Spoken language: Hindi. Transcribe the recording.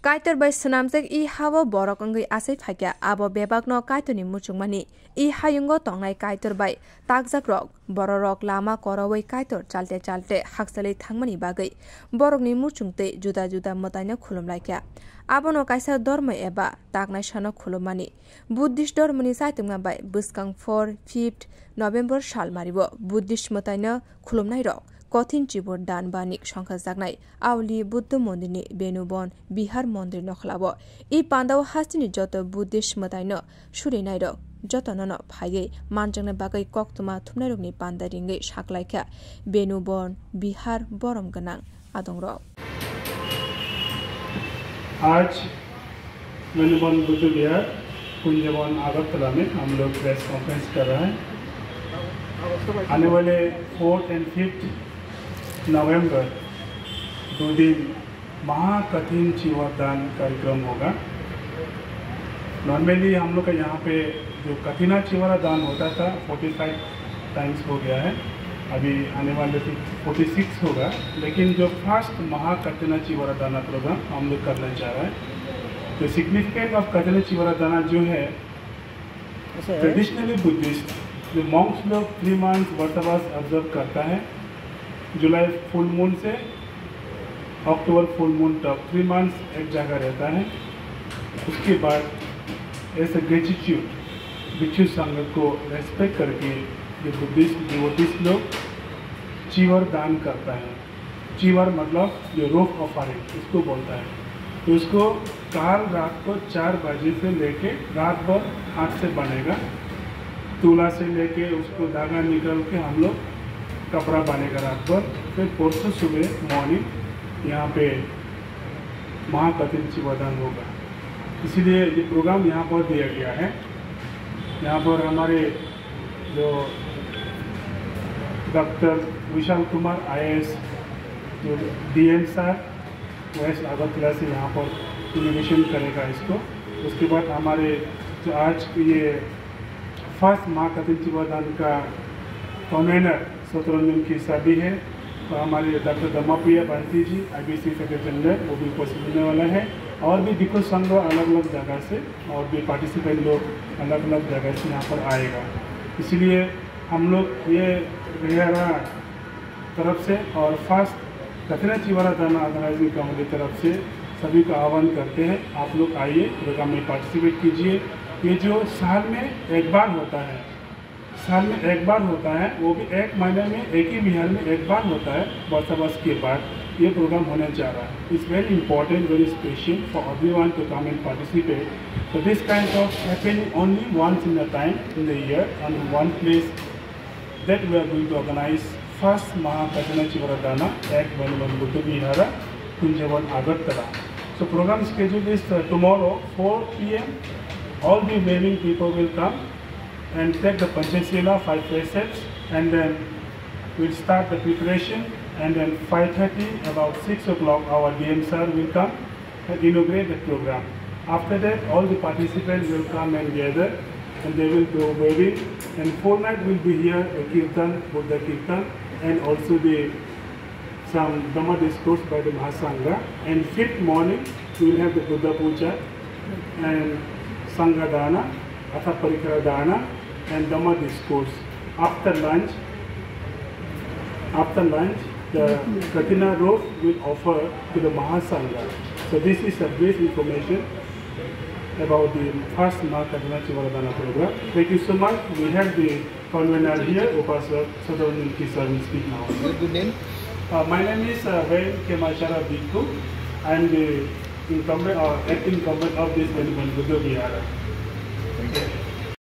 Kaitor by Sunamsek I Havo Borokongi Asif Haka, Abo Bebak no Kaitoni Muchumani, I Hayungo Tongai Kaitor by Tagzak Rock, Bororok Lama Koroway Kaitor, Chalte, Haxale Tangmani Bagay, Borogni Muchungte, Juda Motana Kulum Laika. Abono Kaisa Dorma Eba, Tagna Shano Kulumani, Buddhist Dormani Saitunga by Buskang 4, 5th November Shalmaribo, Buddhist Motana Kulumnai Rock. कथिन चिबोर दान बानिक संख्या जागनाय आवली बुद्ध मन्दिरनि बेनुबन बिहार मन्दिर नखलाबो इ पान्दाव हास्तिनि जत बुद्धिस्ट मताइन सुरिनाय र जतनन फायै मानजंगना बागै कक्तमा थुमनाय रगनि पान्दा रिंगै साकलायखा बेनुबन बिहार बरम गनां आदंर आज बेनुबन बुद्ध विहार कुंजवन अगरतला में हम लोग प्रेस कॉन्फ्रेंस कर रहे हैं। आने वाले 4th and 5th नवंबर 2 दिन महाकठिन चिवरदान कार्यक्रम होगा। नॉर्मली हम लोग का यहाँ पे जो कठिना चिवरा दान होता था 45 टाइम्स हो गया है, अभी आने वाले 46 होगा, लेकिन जो फर्स्ट महाकठिना चिवरा दाना प्रोग्राम हम लोग करना चाह रहे हैं। तो सिग्निफिकेंट ऑफ कठिना चिवरा दाना जो है ट्रेडिशनली बुद्धिस्ट जो मॉन्क्स लोग 3 मंथ्स व्रतवास ऑब्जर्व करता है, जुलाई फुल मून से अक्टूबर फुल मून तक 3 मंथ्स एक जगह रहता है। उसके बाद ऐसे ग्रेटिट्यूड भिक्षु संघ को रेस्पेक्ट करके ये बुद्धिस्ट डिवोटीज लोग चीवर दान करता है। चीवर मतलब जो रोफ ऑफरिंग इसको बोलता है। तो उसको काल रात को 4 बजे से लेके रात भर हाथ से बनेगा, तुला से लेके उसको धागा निकल के हम लोग कपड़ा बनेगा रात भर, फिर परसों सुबह मॉर्निंग यहाँ पे महाकठिन चिवरदान होगा। इसीलिए ये प्रोग्राम यहाँ पर दिया गया है। यहाँ पर हमारे जो डॉक्टर विशाल कुमार IAS जो DN सर वेस्ट अगरतला से यहाँ पर इनोवेशन करेगा इसको। उसके बाद हमारे जो आज ये फर्स्ट महाकठिन चिवरदान का कन्वेनर शतरंजन की शादी है, तो हमारे डॉक्टर दमाप्रिया बंसी जी IBC सेक्रेटरी जनरल वो भी उपस्थित होने वाला है, और भी भिक्षु संघ अलग अलग जगह से और भी पार्टिसिपेंट लोग अलग अलग जगह से यहाँ पर आएगा। इसलिए हम लोग ये रिहारा तरफ से और फर्स्ट कठिना चिवरा दान ऑर्गेनाइजिंग कमेटी तरफ से सभी का आह्वान करते हैं, आप लोग आइए प्रोग्राम में पार्टिसिपेट कीजिए। ये जो साल में एक बार होता है, साल में एक बार होता है, वो भी 1 महीने में एक ही बिहार में एक बार होता है। वर्षावास के बाद ये प्रोग्राम होने जा रहा है। It's very important, very special for everyone to come and participate. So this kind of happening only once in a time in the year and one place that we are going to organize first Mahakachana Chivaradana at Benuban Buddha Vihara, Kunjavan, Agartala. So program schedule is tomorrow 4 p.m. All the remaining people will come and take the Panchashila 5 precepts, and then we'll start the preparation, and then 5:30 about 6 o'clock our DM sir will come and inaugurate the program. After that all the participants will come and gather and they will go wedding, and 4 night will be here a Kirtan, Buddha Kirtan, and also some Dhamma discourse by the Mahasangha, and 5th morning we will have the Buddha Puja and Sangha Dana, Atha Parikara Dana and Dhamma discourse. After lunch the Katina Road will offer to the Mahasangha. So this is a brief information about the first Mahakatina Chivaradana program. Thank you so much. We have the convener here, Upasak Sadhavan Kisar will speak now. Good name? My name is Vain Kemachara Bhikkhu. I am the acting incumbent of this Benuban Buddha Vihara. Thank you.